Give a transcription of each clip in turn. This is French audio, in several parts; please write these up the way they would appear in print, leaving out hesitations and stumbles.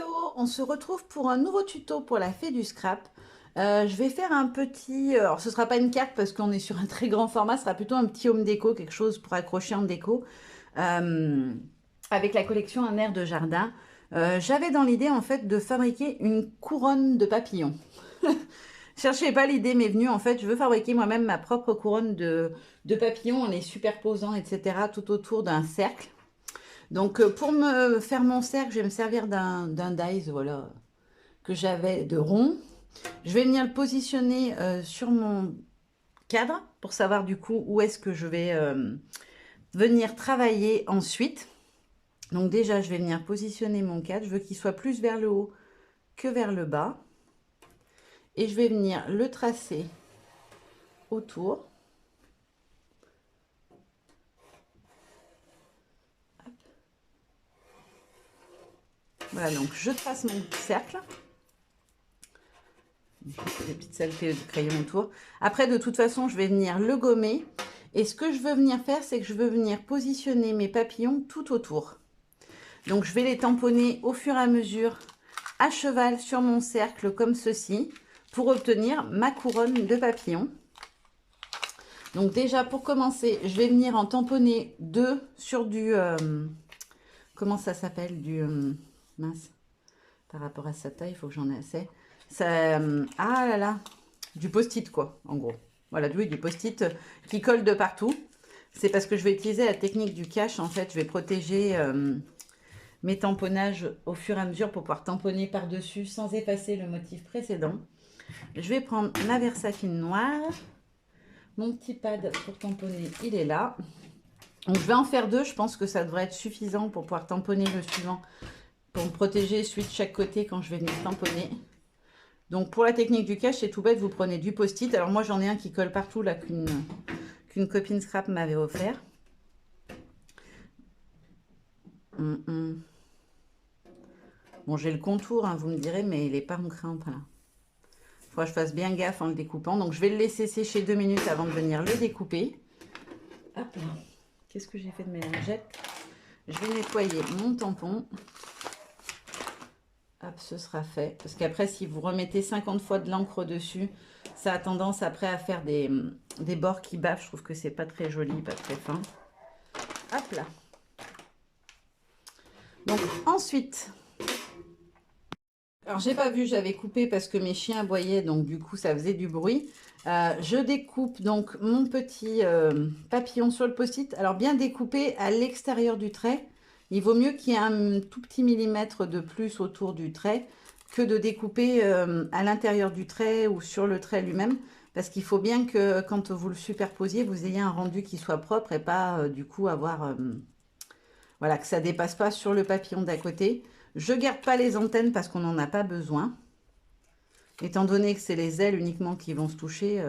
Hello, on se retrouve pour un nouveau tuto pour la fée du scrap. Je vais faire un petit, alors ce sera pas une carte parce qu'on est sur un très grand format, ce sera plutôt un petit home déco, quelque chose pour accrocher en déco, euh, avec la collection Un air de jardin. J'avais dans l'idée en fait de fabriquer une couronne de papillons. Cherchez pas, l'idée m'est venue, en fait, je veux fabriquer moi-même ma propre couronne de papillons en les superposant, etc., tout autour d'un cercle. Donc, pour me faire mon cercle, je vais me servir d'un dies, voilà, que j'avais de rond. Je vais venir le positionner sur mon cadre pour savoir du coup où est-ce que je vais venir travailler ensuite. Donc déjà, je vais venir positionner mon cadre. Je veux qu'il soit plus vers le haut que vers le bas. Et je vais venir le tracer autour. Voilà, donc je trace mon cercle. Des petites saletés de crayon autour. Après, de toute façon, je vais venir le gommer. Et ce que je veux venir faire, c'est que je veux venir positionner mes papillons tout autour. Donc, je vais les tamponner au fur et à mesure à cheval sur mon cercle comme ceci pour obtenir ma couronne de papillons. Donc déjà, pour commencer, je vais venir en tamponner deux sur du... comment ça s'appelle? Du... mince. Par rapport à sa taille, il faut que j'en ai assez. Ça, ah là là, du post-it quoi, en gros. Voilà, oui, du post-it qui colle de partout. C'est parce que je vais utiliser la technique du cache. En fait, je vais protéger mes tamponnages au fur et à mesure pour pouvoir tamponner par-dessus sans effacer le motif précédent. Je vais prendre ma Versafine noire. Mon petit pad pour tamponner, il est là. Donc, je vais en faire deux. Je pense que ça devrait être suffisant pour pouvoir tamponner le suivant. Pour me protéger celui de chaque côté quand je vais venir tamponner. Donc pour la technique du cache, c'est tout bête, vous prenez du post-it. Alors moi j'en ai un qui colle partout là qu'une copine scrap m'avait offert. Bon, j'ai le contour, hein, vous me direz, mais il n'est pas en crainte là. Il faudra que je fasse bien gaffe en le découpant. Donc je vais le laisser sécher 2 minutes avant de venir le découper. Hop là. Qu'est-ce que j'ai fait de mes lingettes? Je vais nettoyer mon tampon. Hop, ce sera fait. Parce qu'après, si vous remettez 50 fois de l'encre dessus, ça a tendance après à faire des bords qui bavent. Je trouve que c'est pas très joli, pas très fin. Hop là. Donc ensuite, alors j'ai pas vu, j'avais coupé parce que mes chiens aboyaient, donc du coup ça faisait du bruit. Je découpe donc mon petit papillon sur le post-it. Alors bien découpé à l'extérieur du trait. Il vaut mieux qu'il y ait un tout petit millimètre de plus autour du trait que de découper à l'intérieur du trait ou sur le trait lui-même. Parce qu'il faut bien que quand vous le superposiez, vous ayez un rendu qui soit propre et pas du coup avoir... voilà, que ça ne dépasse pas sur le papillon d'à côté. Je ne garde pas les antennes parce qu'on n'en a pas besoin. Étant donné que c'est les ailes uniquement qui vont se toucher,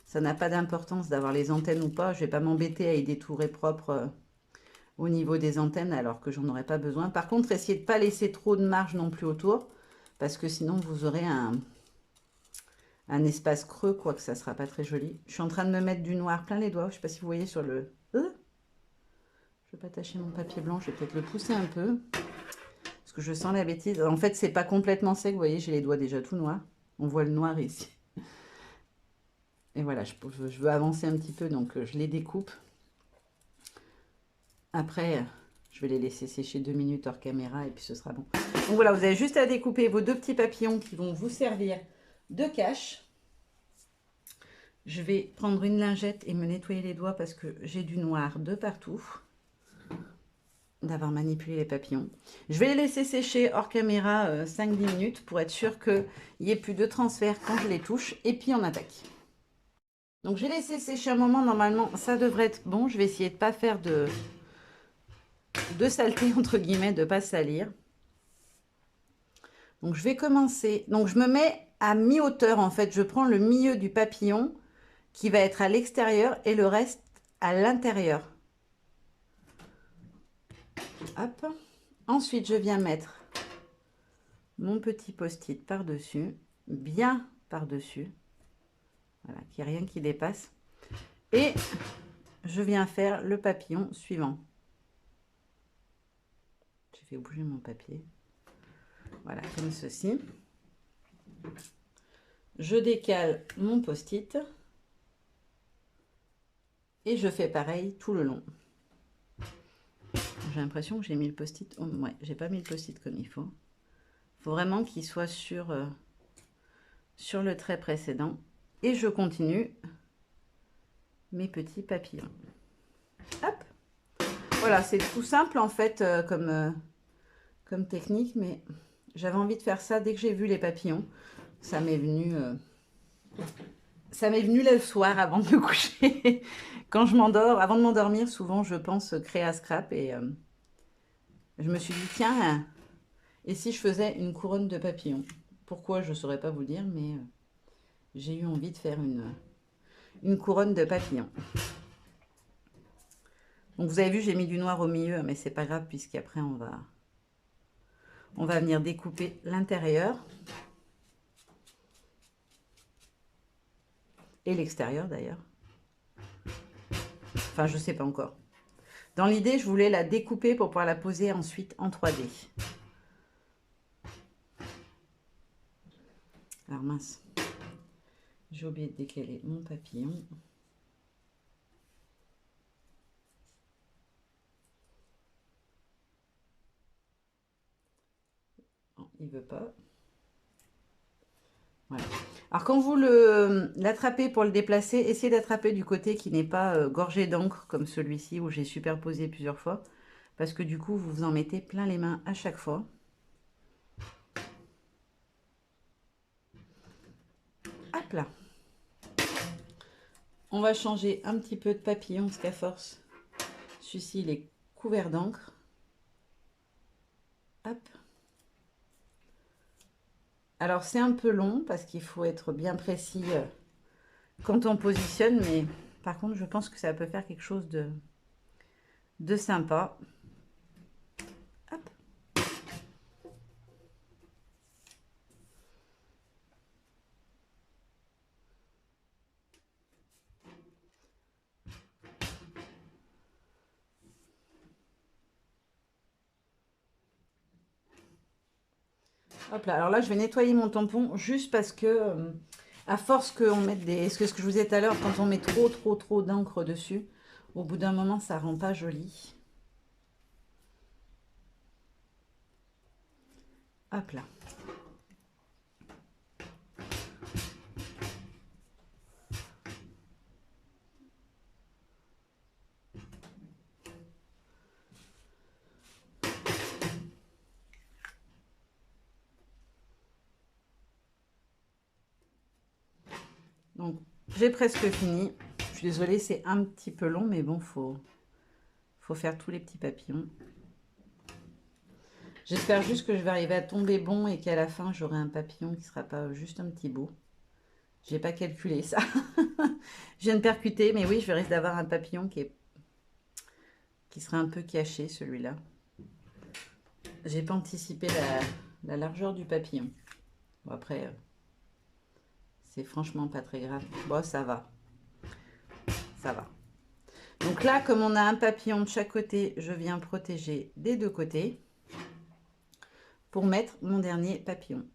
ça n'a pas d'importance d'avoir les antennes ou pas. Je ne vais pas m'embêter à y détourer propre au niveau des antennes alors que j'en aurais pas besoin. Par contre, essayez de ne pas laisser trop de marge non plus autour parce que sinon vous aurez un espace creux, quoi, que ça ne sera pas très joli. Je suis en train de me mettre du noir plein les doigts. Je ne sais pas si vous voyez sur le... Je ne vais pas tâcher mon papier blanc, je vais peut-être le pousser un peu. Parce que je sens la bêtise. En fait, c'est pas complètement sec. Vous voyez, j'ai les doigts déjà tout noirs. On voit le noir ici. Et voilà, je veux avancer un petit peu, donc je les découpe. Après, je vais les laisser sécher 2 minutes hors caméra et puis ce sera bon. Donc voilà, vous avez juste à découper vos deux petits papillons qui vont vous servir de cache. Je vais prendre une lingette et me nettoyer les doigts parce que j'ai du noir de partout. D'avoir manipulé les papillons. Je vais les laisser sécher hors caméra 5-10 minutes pour être sûr qu'il n'y ait plus de transfert quand je les touche. Et puis on attaque. Donc j'ai laissé sécher un moment. Normalement, ça devrait être bon. Je vais essayer de ne pas faire de saleté, entre guillemets, de ne pas salir. Donc je vais commencer. Donc je me mets à mi-hauteur en fait. Je prends le milieu du papillon qui va être à l'extérieur et le reste à l'intérieur. Hop. Ensuite, je viens mettre mon petit post-it par-dessus, bien par-dessus. Voilà, qu'il n'y ait rien qui dépasse. Et je viens faire le papillon suivant. J'ai fait bouger mon papier. Voilà, comme ceci. Je décale mon post-it. Et je fais pareil tout le long. J'ai l'impression que j'ai mis le post-it. Oh, ouais, j'ai pas mis le post-it comme il faut. Il faut vraiment qu'il soit sur le trait précédent. Et je continue mes petits papillons. Hop. Voilà, c'est tout simple en fait comme technique, mais j'avais envie de faire ça dès que j'ai vu les papillons. Ça m'est venu le soir avant de me coucher. Quand je m'endors, avant de m'endormir, souvent je pense créer à scrap et je me suis dit tiens, et si je faisais une couronne de papillons? Pourquoi, je ne saurais pas vous dire, mais j'ai eu envie de faire une couronne de papillons. Donc vous avez vu, j'ai mis du noir au milieu, mais c'est pas grave puisqu'après on va venir découper l'intérieur et l'extérieur d'ailleurs. Enfin, je sais pas encore. Dans l'idée, je voulais la découper pour pouvoir la poser ensuite en 3D. Alors mince, j'ai oublié de décaler mon papillon. Non, il veut pas. Voilà. Alors quand vous l'attrapez pour le déplacer, essayez d'attraper du côté qui n'est pas gorgé d'encre comme celui-ci où j'ai superposé plusieurs fois. Parce que du coup, vous vous en mettez plein les mains à chaque fois. Hop là. On va changer un petit peu de papillon parce qu'à force, celui-ci il est couvert d'encre. Hop. Alors c'est un peu long parce qu'il faut être bien précis quand on positionne, mais par contre je pense que ça peut faire quelque chose de sympa. Hop. Hop là, alors là je vais nettoyer mon tampon juste parce que à force qu'on mette ce que je vous disais tout à l'heure, quand on met trop d'encre dessus, au bout d'un moment ça rend pas joli. Hop là. Donc j'ai presque fini. Je suis désolée, c'est un petit peu long, mais bon, faut faire tous les petits papillons. J'espère juste que je vais arriver à tomber bon et qu'à la fin, j'aurai un papillon qui ne sera pas juste un petit bout. J'ai pas calculé ça. Je viens de percuter, mais oui, je vais risquer d'avoir un papillon qui sera un peu caché, celui-là. J'ai pas anticipé la largeur du papillon. Bon, après, c'est franchement pas très grave. Bon, ça va. Ça va. Donc là, comme on a un papillon de chaque côté, je viens protéger des deux côtés pour mettre mon dernier papillon.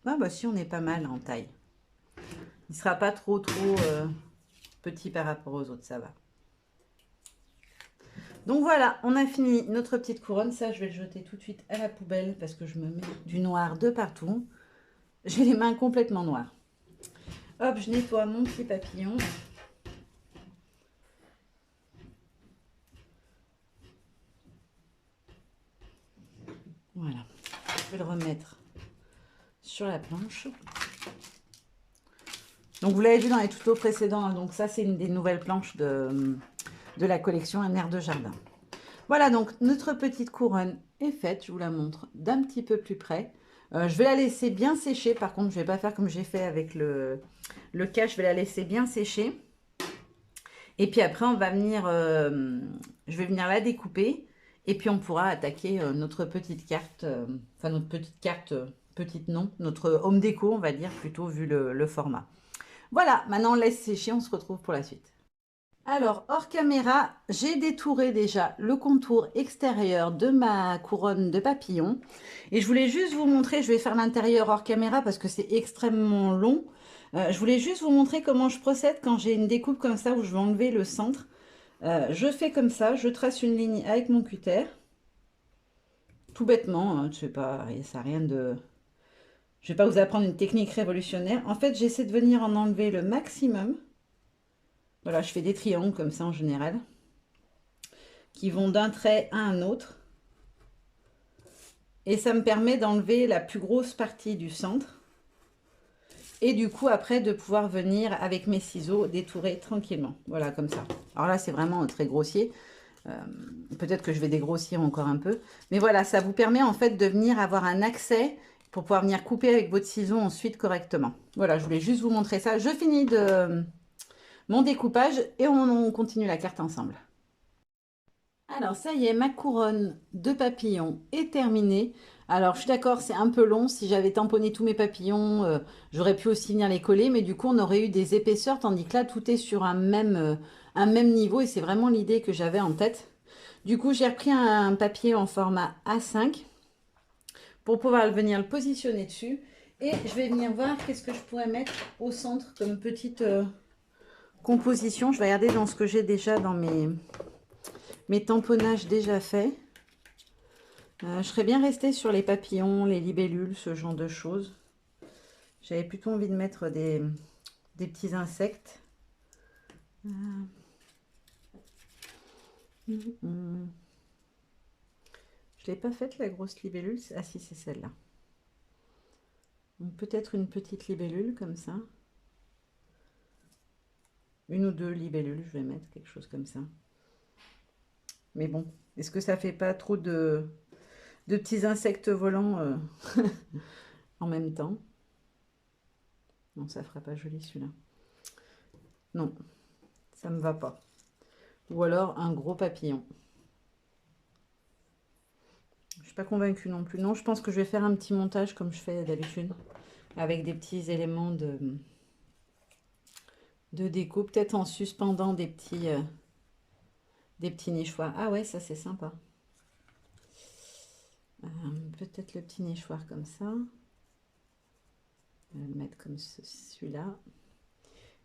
Ah bah si, on est pas mal en taille. Il sera pas trop petit par rapport aux autres, ça va. Donc voilà, on a fini notre petite couronne. Ça, je vais le jeter tout de suite à la poubelle parce que je me mets du noir de partout. J'ai les mains complètement noires. Hop, je nettoie mon petit papillon. Voilà, je vais le remettre sur la planche. Donc vous l'avez vu dans les tutos précédents, hein, donc ça c'est une des nouvelles planches de la collection Un air de jardin. Voilà, donc notre petite couronne est faite, je vous la montre d'un petit peu plus près. Je vais la laisser bien sécher, par contre je ne vais pas faire comme j'ai fait avec le cache, je vais la laisser bien sécher. Et puis après on va venir, je vais venir la découper et puis on pourra attaquer notre petite carte, enfin notre petite carte, petite non, notre home déco on va dire plutôt vu le format. Voilà, maintenant on laisse sécher, on se retrouve pour la suite. Alors, hors caméra, j'ai détouré déjà le contour extérieur de ma couronne de papillon. Et je voulais juste vous montrer, je vais faire l'intérieur hors caméra parce que c'est extrêmement long. Je voulais juste vous montrer comment je procède quand j'ai une découpe comme ça où je vais enlever le centre. Je fais comme ça, je trace une ligne avec mon cutter. Tout bêtement, hein, je sais pas, ça a rien de... Je vais pas vous apprendre une technique révolutionnaire. En fait, j'essaie de venir en enlever le maximum. Voilà, je fais des triangles comme ça en général, qui vont d'un trait à un autre. Et ça me permet d'enlever la plus grosse partie du centre. Et du coup, après, de pouvoir venir avec mes ciseaux détourer tranquillement. Voilà, comme ça. Alors là, c'est vraiment très grossier. Peut-être que je vais dégrossir encore un peu. Mais voilà, ça vous permet en fait de venir avoir un accès pour pouvoir venir couper avec votre ciseau ensuite correctement. Voilà, je voulais juste vous montrer ça. Je finis de mon découpage et on continue la carte ensemble. Alors ça y est, ma couronne de papillons est terminée. Alors je suis d'accord, c'est un peu long. Si j'avais tamponné tous mes papillons, j'aurais pu aussi venir les coller. Mais du coup, on aurait eu des épaisseurs, tandis que là, tout est sur un même niveau. Et c'est vraiment l'idée que j'avais en tête. Du coup, j'ai repris un papier en format A5 pour pouvoir venir le positionner dessus. Et je vais venir voir qu'est-ce que je pourrais mettre au centre comme petite composition. Je vais regarder dans ce que j'ai déjà dans mes tamponnages déjà faits. Je serais bien restée sur les papillons, les libellules, ce genre de choses. J'avais plutôt envie de mettre des petits insectes. Je ne l'ai pas faite, la grosse libellule. Ah si, c'est celle-là. Peut-être une petite libellule comme ça. Une ou deux libellules, je vais mettre quelque chose comme ça. Mais bon, est-ce que ça fait pas trop de petits insectes volants en même temps? Non, ça fera pas joli celui-là. Non, ça me va pas. Ou alors un gros papillon. Je suis pas convaincue non plus. Non, je pense que je vais faire un petit montage comme je fais d'habitude. Avec des petits éléments de déco. Peut-être en suspendant des petits nichoirs. Ah ouais, ça c'est sympa. Peut-être le petit nichoir comme ça. Je vais le mettre comme celui-là.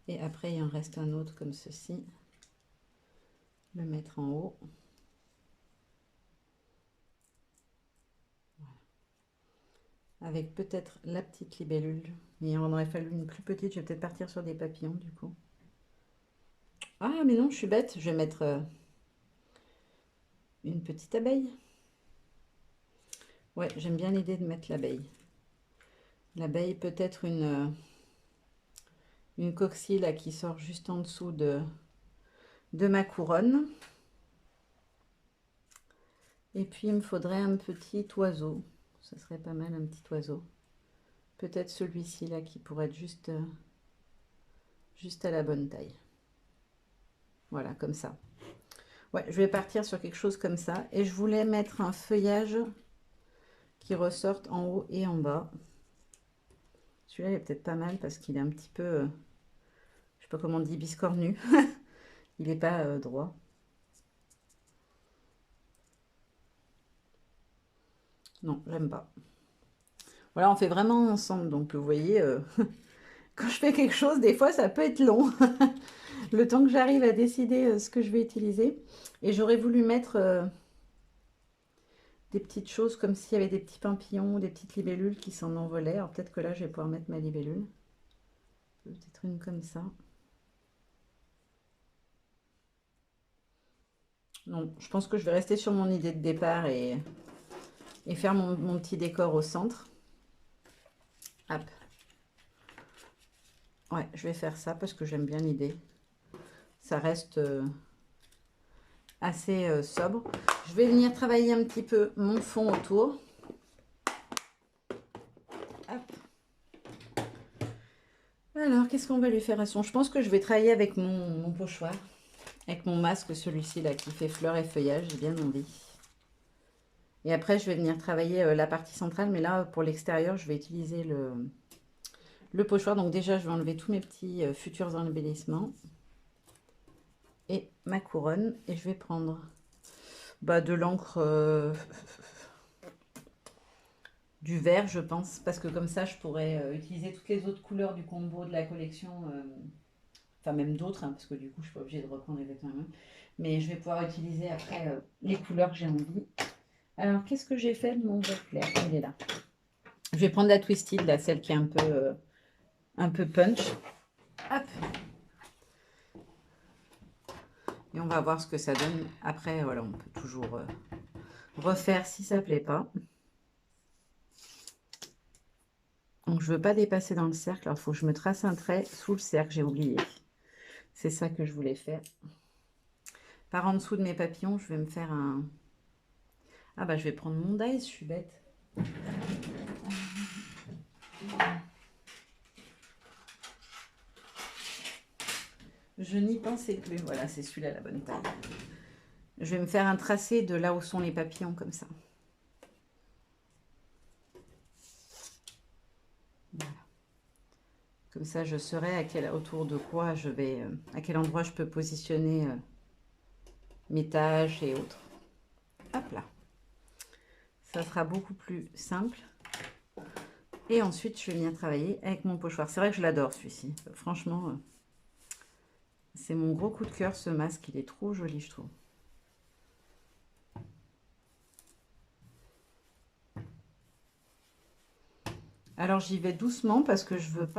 Et après, il en reste un autre comme ceci. Le mettre en haut. Avec peut-être la petite libellule. Mais il en aurait fallu une plus petite. Je vais peut-être partir sur des papillons du coup. Ah mais non, je suis bête. Je vais mettre une petite abeille. Ouais, j'aime bien l'idée de mettre l'abeille. L'abeille, peut-être une coquille là, qui sort juste en dessous de ma couronne. Et puis, il me faudrait un petit oiseau. Ça serait pas mal, un petit oiseau. Peut-être celui-ci là qui pourrait être juste à la bonne taille. Voilà, comme ça. Ouais, je vais partir sur quelque chose comme ça. Et je voulais mettre un feuillage qui ressorte en haut et en bas. Celui-là, il est peut-être pas mal parce qu'il est un petit peu, je sais pas comment on dit, biscornu. Il n'est pas droit. Non, j'aime pas. Voilà, on fait vraiment ensemble. Donc, vous voyez, quand je fais quelque chose, des fois, ça peut être long. Le temps que j'arrive à décider ce que je vais utiliser. Et j'aurais voulu mettre des petites choses comme s'il y avait des petits papillons ou des petites libellules qui s'en envolaient. Alors, peut-être que là, je vais pouvoir mettre ma libellule. Peut-être une comme ça. Non, je pense que je vais rester sur mon idée de départ et faire mon petit décor au centre. Hop. Ouais, je vais faire ça parce que j'aime bien l'idée. Ça reste assez sobre. Je vais venir travailler un petit peu mon fond autour. Hop. Alors, qu'est-ce qu'on va lui faire à son? Je pense que je vais travailler avec mon pochoir. Avec mon masque, celui-ci là, qui fait fleurs et feuillage. J'ai bien envie. Et après, je vais venir travailler la partie centrale. Mais là, pour l'extérieur, je vais utiliser le pochoir. Donc déjà, je vais enlever tous mes petits futurs embellissements. et ma couronne. Et je vais prendre de l'encre du vert, je pense, parce que comme ça, je pourrais utiliser toutes les autres couleurs du combo de la collection, enfin même d'autres, hein, parce que du coup, je suis pas obligée de reprendre exactement la même. Mais je vais pouvoir utiliser après les couleurs que j'ai envie. Alors, qu'est-ce que j'ai fait de mon vert clair? Il est là. Je vais prendre la Twisted, là, celle qui est un peu punch. Hop. Et on va voir ce que ça donne. Après, voilà, on peut toujours refaire si ça ne plaît pas. Donc, je ne veux pas dépasser dans le cercle. Alors, il faut que je me trace un trait sous le cercle. J'ai oublié. C'est ça que je voulais faire. Par en dessous de mes papillons, je vais me faire un... Ah bah, je vais prendre mon dies, je suis bête. Je n'y pensais plus. Voilà, c'est celui-là la bonne taille. Je vais me faire un tracé de là où sont les papillons, comme ça. Voilà. Comme ça, je saurai autour de quoi je vais... à quel endroit je peux positionner mes tâches et autres. Hop là. Ça sera beaucoup plus simple. Et ensuite, je vais venir travailler avec mon pochoir. C'est vrai que je l'adore, celui-ci. Franchement, c'est mon gros coup de cœur, ce masque. Il est trop joli, je trouve. Alors, j'y vais doucement parce que je veux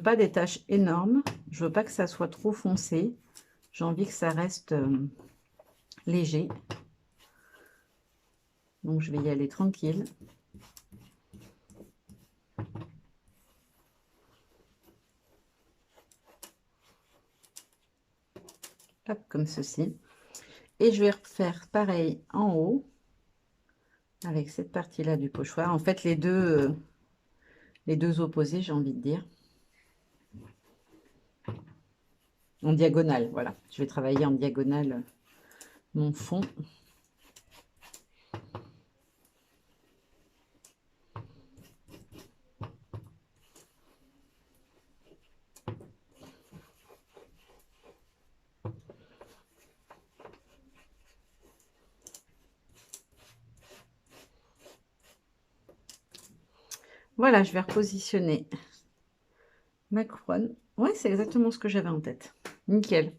pas des taches énormes. Je veux pas que ça soit trop foncé. J'ai envie que ça reste léger. Donc, je vais y aller tranquille. Hop, comme ceci. Et je vais refaire pareil en haut avec cette partie-là du pochoir. En fait, les deux opposés, j'ai envie de dire. En diagonale, voilà. Je vais travailler en diagonale mon fond. Voilà, je vais repositionner ma couronne. Ouais, c'est exactement ce que j'avais en tête. Nickel.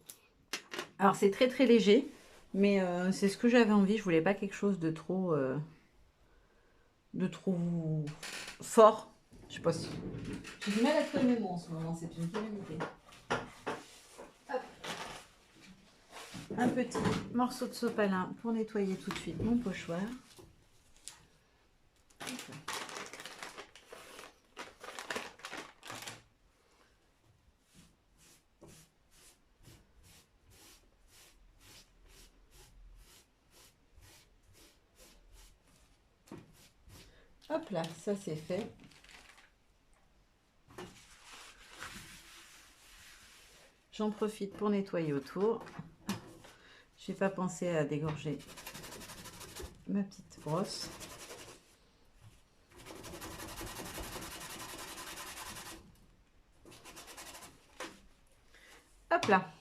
Alors, c'est très très léger, mais c'est ce que j'avais envie. Je voulais pas quelque chose de trop fort. Je sais pas si... J'ai du mal à trouver mes mots en ce moment, c'est une calamité. Hop. Un petit morceau de sopalin pour nettoyer tout de suite mon pochoir. Hop là, ça c'est fait. J'en profite pour nettoyer autour. Je n'ai pas pensé à dégorger ma petite brosse. Hop là.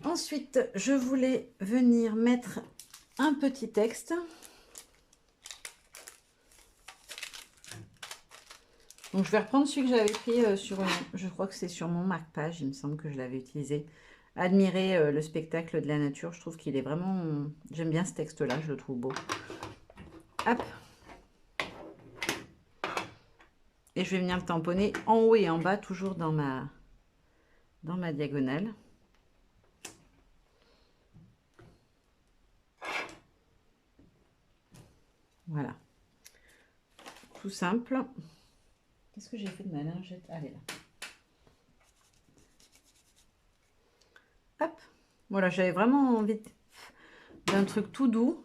Ensuite, je voulais venir mettre un petit texte. Donc, je vais reprendre celui que j'avais pris sur, je crois que c'est sur mon marque-page, il me semble que je l'avais utilisé. Admirer le spectacle de la nature, je trouve qu'il est vraiment... J'aime bien ce texte-là, je le trouve beau. Hop. Et je vais venir le tamponner en haut et en bas, toujours dans ma diagonale. Voilà. Tout simple. Qu'est-ce que j'ai fait de ma lingette? Ah, elle est là. Hop. Voilà, j'avais vraiment envie d'un truc tout doux.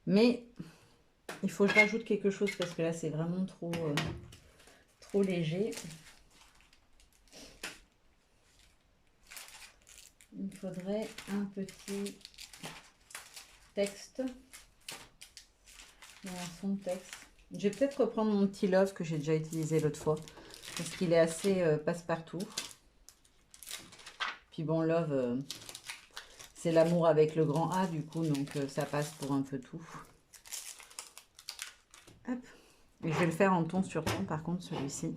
Mais il faut que je rajoute quelque chose parce que là, c'est vraiment trop léger. Il faudrait un petit texte. Un fond de texte. Je vais peut-être reprendre mon petit love que j'ai déjà utilisé l'autre fois. Parce qu'il est assez passe-partout. Puis bon, Love, c'est l'amour avec le grand A, du coup, donc ça passe pour un peu tout. Hop. Et je vais le faire en ton sur ton, par contre, celui-ci.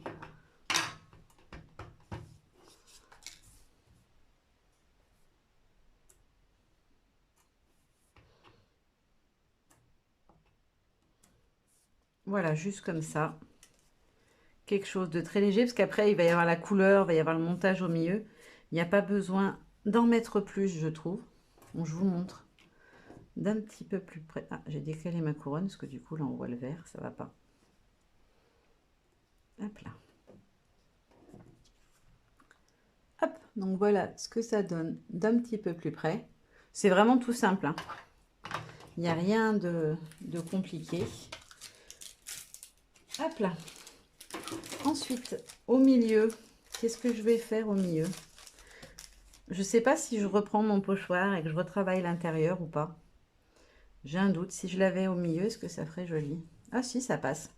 Voilà, juste comme ça. Quelque chose de très léger, parce qu'après, il va y avoir la couleur, il va y avoir le montage au milieu. Il n'y a pas besoin d'en mettre plus, je trouve. Bon, je vous montre d'un petit peu plus près. Ah, j'ai décalé ma couronne, parce que du coup, là, on voit le vert, ça va pas. Hop là. Hop, donc voilà ce que ça donne d'un petit peu plus près. C'est vraiment tout simple, hein. Il n'y a rien de compliqué. Hop là. Ensuite, au milieu, qu'est-ce que je vais faire au milieu? Je ne sais pas si je reprends mon pochoir et que je retravaille l'intérieur ou pas. J'ai un doute. Si je l'avais au milieu, est-ce que ça ferait joli? Ah si, ça passe.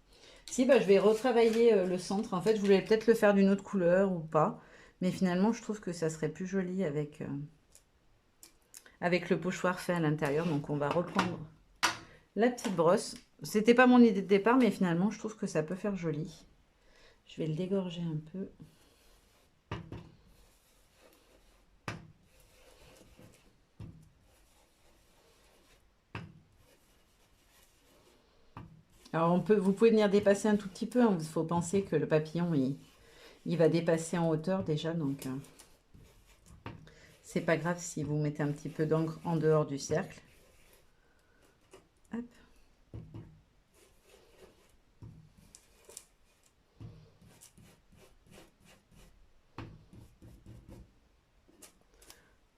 Si, bah, je vais retravailler le centre. En fait, je voulais peut-être le faire d'une autre couleur ou pas. Mais finalement, je trouve que ça serait plus joli avec, avec le pochoir fait à l'intérieur. Donc, on va reprendre la petite brosse. C'était pas mon idée de départ, mais finalement, je trouve que ça peut faire joli. Je vais le dégorger un peu. Alors, vous pouvez venir dépasser un tout petit peu, hein. Il faut penser que le papillon, il va dépasser en hauteur déjà. Donc, c'est pas grave si vous mettez un petit peu d'encre en dehors du cercle. Hop.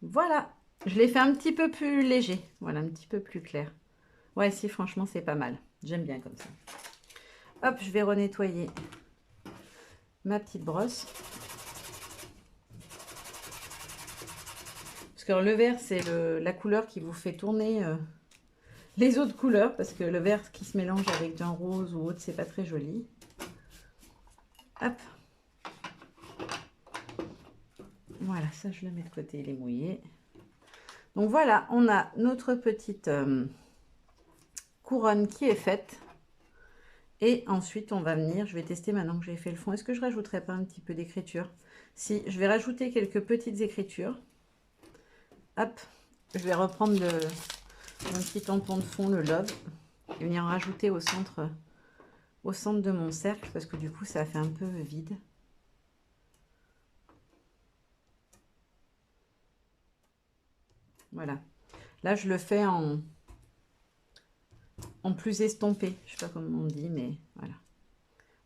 Voilà, je l'ai fait un petit peu plus léger, voilà, un petit peu plus clair. Ouais, si, franchement, c'est pas mal. J'aime bien comme ça. Hop, je vais renettoyer ma petite brosse. Parce que le vert, c'est la couleur qui vous fait tourner les autres couleurs. Parce que le vert qui se mélange avec un rose ou autre, c'est pas très joli. Hop. Voilà, ça, je le mets de côté, il est mouillé. Donc voilà, on a notre petite couronne qui est faite. Et ensuite, on va venir, je vais tester maintenant que j'ai fait le fond. Est-ce que je rajouterai pas un petit peu d'écriture? Si, je vais rajouter quelques petites écritures. Hop, je vais reprendre mon petit tampon de fond, le Love, et venir en rajouter au centre de mon cercle, parce que du coup, ça fait un peu vide. Voilà. Là, je le fais en plus estompé. Je sais pas comment on dit, mais voilà.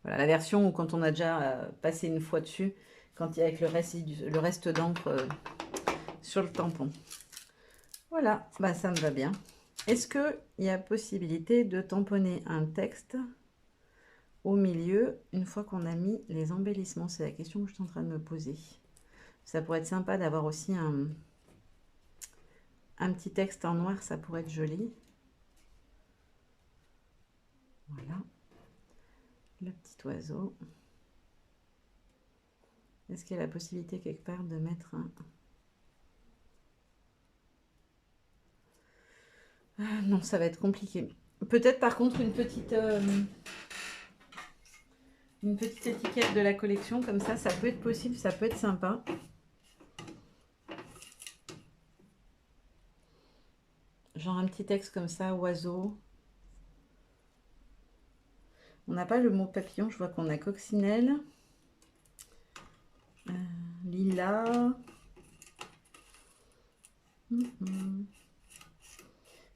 Voilà, la version où quand on a déjà passé une fois dessus, quand il y a avec le reste d'encre sur le tampon. Voilà, bah ça me va bien. Est-ce qu'il y a possibilité de tamponner un texte au milieu une fois qu'on a mis les embellissements? C'est la question que je suis en train de me poser. Ça pourrait être sympa d'avoir aussi un petit texte en noir, ça pourrait être joli. Voilà. Le petit oiseau. Est-ce qu'il y a la possibilité quelque part de mettre un... Ah, non, ça va être compliqué. Peut-être par contre une petite étiquette de la collection, comme ça peut être possible, ça peut être sympa. Genre un petit texte comme ça, oiseau. On n'a pas le mot papillon, je vois qu'on a coccinelle, lilas.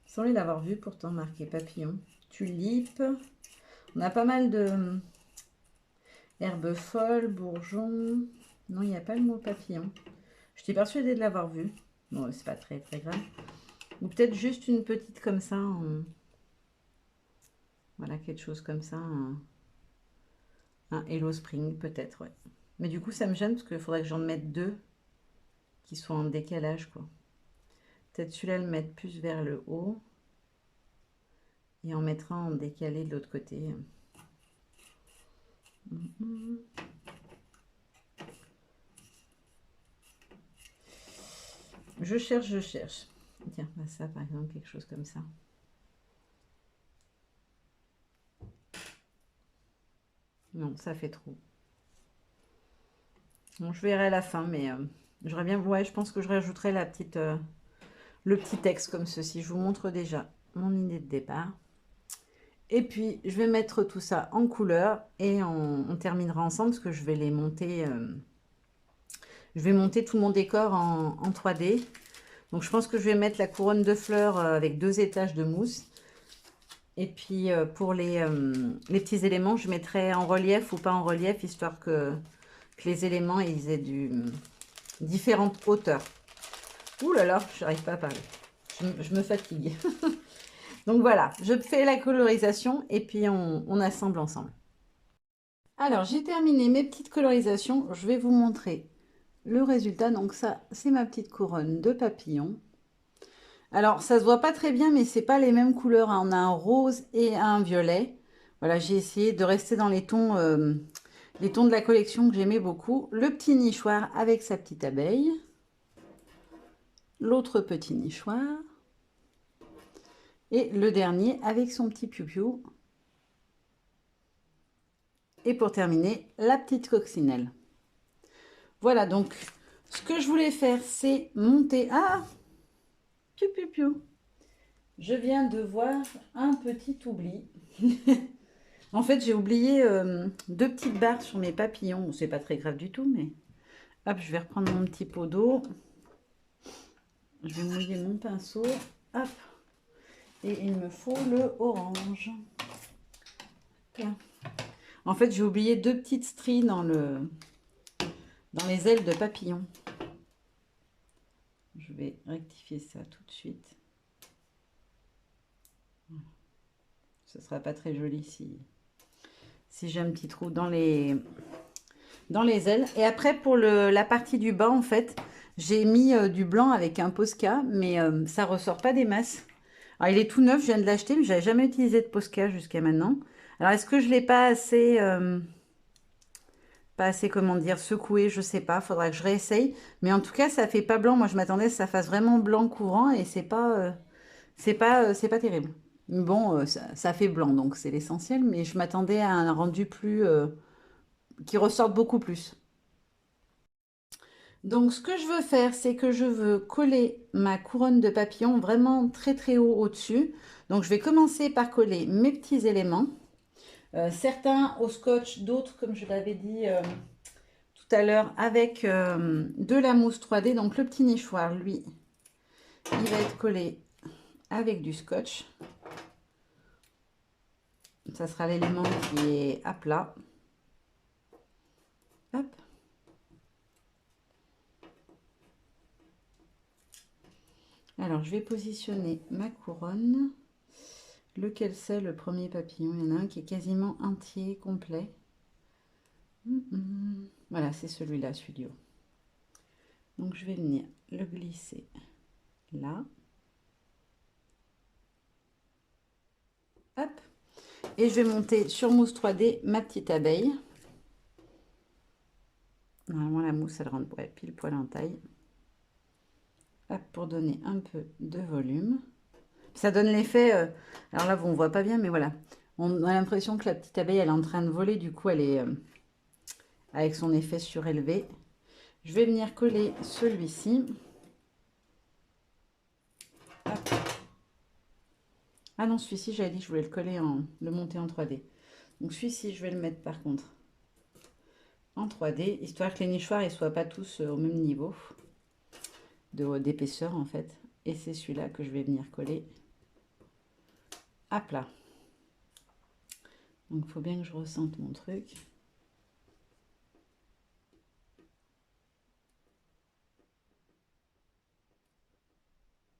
Sans les l'avoir vu pourtant marqué papillon. Tulipe. On a pas mal de herbes folles, bourgeons. Non, il n'y a pas le mot papillon. Je suis persuadée de l'avoir vu. Bon, c'est pas très très grave. Ou peut-être juste une petite comme ça. Voilà, quelque chose comme ça. Un Hello Spring, peut-être, ouais. Mais du coup, ça me gêne parce qu'il faudrait que j'en mette deux qui soient en décalage, quoi. Peut-être celui-là le mettre plus vers le haut. Et en mettre un en décalé de l'autre côté. je cherche, je cherche. Tiens, bah ça par exemple, quelque chose comme ça. Non, ça fait trop. Bon, je verrai à la fin, mais j'aurais bien... Ouais, je pense que je rajouterai la petite, le petit texte comme ceci. Je vous montre déjà mon idée de départ. Et puis, je vais mettre tout ça en couleur et on terminera ensemble parce que je vais les monter... je vais monter tout mon décor en 3D. Donc, je pense que je vais mettre la couronne de fleurs avec 2 étages de mousse. Et puis, pour les petits éléments, je mettrai en relief ou pas en relief, histoire que les éléments ils aient différentes hauteurs. Ouh là là, je n'arrive pas à parler. Je me fatigue. Donc voilà, je fais la colorisation et puis on assemble ensemble. Alors, j'ai terminé mes petites colorisations. Je vais vous montrer le résultat. Donc ça, c'est ma petite couronne de papillon. Alors, ça se voit pas très bien, mais c'est pas les mêmes couleurs, hein. On a un rose et un violet. Voilà, j'ai essayé de rester dans les tons de la collection que j'aimais beaucoup. Le petit nichoir avec sa petite abeille. L'autre petit nichoir. Et le dernier avec son petit piou-piou. Et pour terminer, la petite coccinelle. Voilà, donc, ce que je voulais faire, c'est monter... Ah! Piou, piou, piou. Je viens de voir un petit oubli. En fait, j'ai oublié 2 petites barres sur mes papillons. Bon, c'est pas très grave du tout, mais... Hop, je vais reprendre mon petit pot d'eau. Je vais mouiller mon pinceau. Hop. Et il me faut le orange. Là. En fait, j'ai oublié 2 petites stries dans les ailes de papillon. Je vais rectifier ça tout de suite. Ce ne sera pas très joli si j'ai un petit trou dans les ailes. Et après, pour la partie du bas, en fait, j'ai mis du blanc avec un Posca, mais ça ressort pas des masses. Alors, il est tout neuf, je viens de l'acheter, mais je n'avais jamais utilisé de Posca jusqu'à maintenant. Alors, est-ce que je ne l'ai pas assez... pas assez, comment dire, secoué, je sais pas, faudra que je réessaye. Mais en tout cas, ça fait pas blanc. Moi, je m'attendais à ce que ça fasse vraiment blanc courant et c'est pas terrible. Mais bon, ça fait blanc, donc c'est l'essentiel. Mais je m'attendais à un rendu plus, qui ressorte beaucoup plus. Donc, ce que je veux faire, c'est que je veux coller ma couronne de papillon vraiment très très haut au-dessus. Donc, je vais commencer par coller mes petits éléments. Certains au scotch, d'autres, comme je l'avais dit tout à l'heure, avec de la mousse 3D. Donc, le petit nichoir, lui, il va être collé avec du scotch. Ça sera l'élément qui est à plat. Hop. Alors, je vais positionner ma couronne. Lequel c'est le premier papillon? Il y en a un qui est quasiment entier, complet. Voilà, c'est celui-là, celui du haut. Donc, je vais venir le glisser là. Hop. Et je vais monter sur mousse 3D ma petite abeille. Normalement, la mousse, elle rentre pile poil en taille. Hop, pour donner un peu de volume. Ça donne l'effet... alors là, on ne voit pas bien, mais voilà. On a l'impression que la petite abeille, elle est en train de voler. Du coup, elle est avec son effet surélevé. Je vais venir coller celui-ci. Ah non, celui-ci, j'avais dit que je voulais le coller, le monter en 3D. Donc celui-ci, je vais le mettre par contre en 3D, histoire que les nichoirs ne soient pas tous au même niveau d'épaisseur en fait. Et c'est celui-là que je vais venir coller à plat. Donc il faut bien que je ressente mon truc.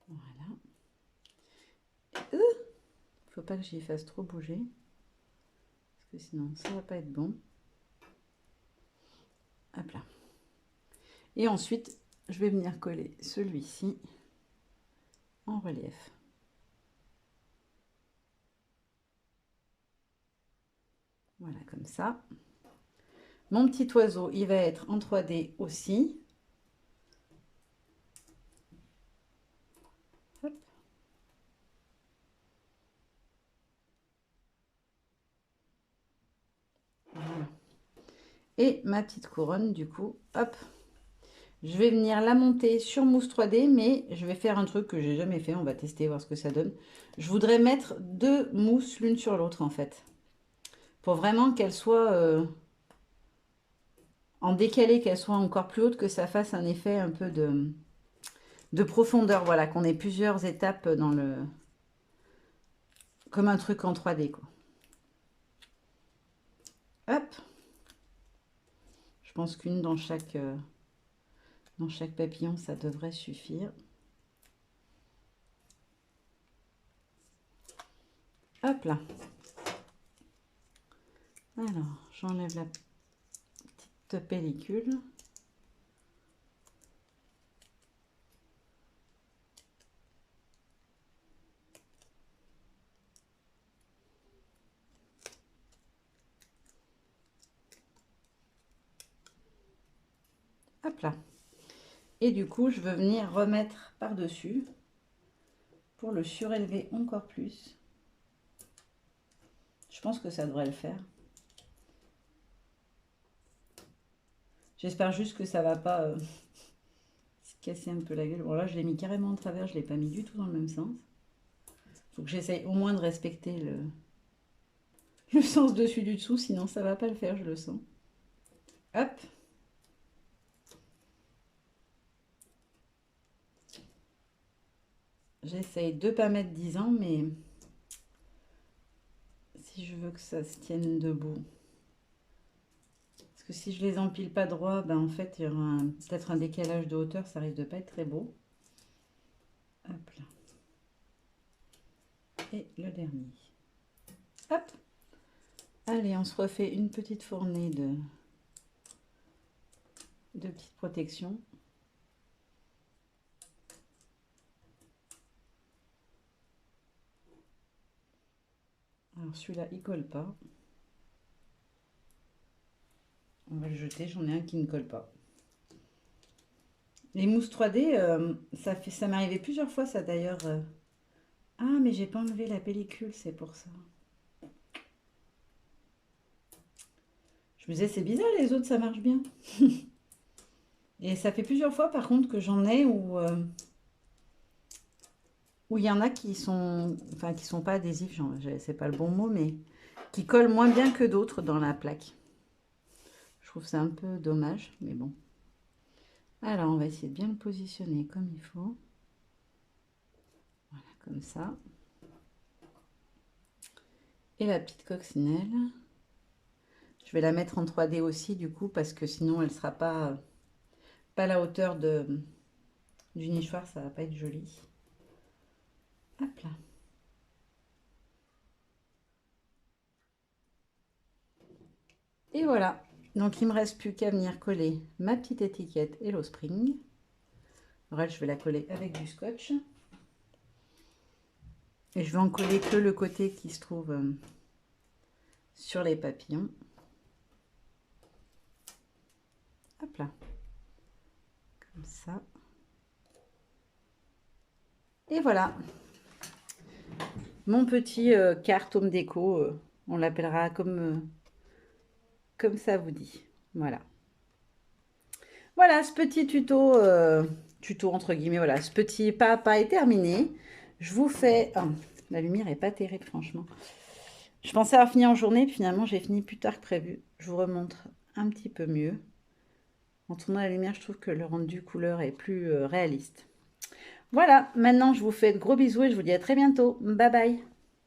Voilà. Faut pas que j'y fasse trop bouger, parce que sinon ça va pas être bon. Hop là. Et ensuite, je vais venir coller celui-ci en relief. Voilà, comme ça. Mon petit oiseau, il va être en 3D aussi. Et ma petite couronne, du coup, hop. Je vais venir la monter sur mousse 3D, mais je vais faire un truc que j'ai jamais fait. On va tester, voir ce que ça donne. Je voudrais mettre 2 mousses l'une sur l'autre, en fait. Pour vraiment qu'elle soit en décalé, qu'elle soit encore plus haute, que ça fasse un effet un peu de profondeur. Voilà, qu'on ait plusieurs étapes dans le... Comme un truc en 3D, quoi. Hop. Je pense qu'une dans chaque papillon, ça devrait suffire. Hop là. Alors, j'enlève la petite pellicule. Hop là. Et du coup, je veux venir remettre par-dessus pour le surélever encore plus. Je pense que ça devrait le faire. J'espère juste que ça va pas se casser un peu la gueule. Bon là, je l'ai mis carrément en travers, je ne l'ai pas mis du tout dans le même sens. Il faut que j'essaye au moins de respecter le sens dessus du dessous, sinon ça va pas le faire, je le sens. Hop. J'essaye de ne pas mettre 10 ans, mais si je veux que ça se tienne debout. Parce que si je les empile pas droit, ben en fait, il y aura peut-être un décalage de hauteur, ça risque de pas être très beau. Hop là. Et le dernier. Hop. Allez, on se refait une petite fournée de petites protections. Alors celui-là, il colle pas. On va le jeter, j'en ai un qui ne colle pas. Les mousses 3D, ça m'est arrivé plusieurs fois ça d'ailleurs. Ah, mais j'ai pas enlevé la pellicule, c'est pour ça. Je me disais, c'est bizarre, les autres, ça marche bien. Et ça fait plusieurs fois, par contre, que j'en ai où il y en a qui sont, enfin, qui sont pas adhésifs, c'est pas le bon mot, mais qui collent moins bien que d'autres dans la plaque. Je trouve ça un peu dommage, mais bon. Alors, on va essayer de bien le positionner comme il faut. Voilà, comme ça. Et la petite coccinelle. Je vais la mettre en 3D aussi, du coup, parce que sinon, elle ne sera pas à la hauteur du nichoir, ça va pas être joli. Hop là. Et voilà. Donc, il ne me reste plus qu'à venir coller ma petite étiquette Hello Spring. Alors, elle, je vais la coller avec du scotch. Et je vais en coller que le côté qui se trouve sur les papillons. Hop là. Comme ça. Et voilà. Mon petit carte home déco. On l'appellera comme ça vous dit. Voilà. Voilà, ce petit tuto entre guillemets, voilà, ce petit pas à pas est terminé. Je vous fais... Oh, la lumière est pas terrible, franchement. Je pensais avoir fini en journée, puis finalement, j'ai fini plus tard que prévu. Je vous remontre un petit peu mieux. En tournant la lumière, je trouve que le rendu couleur est plus réaliste. Voilà, maintenant, je vous fais de gros bisous et je vous dis à très bientôt. Bye bye.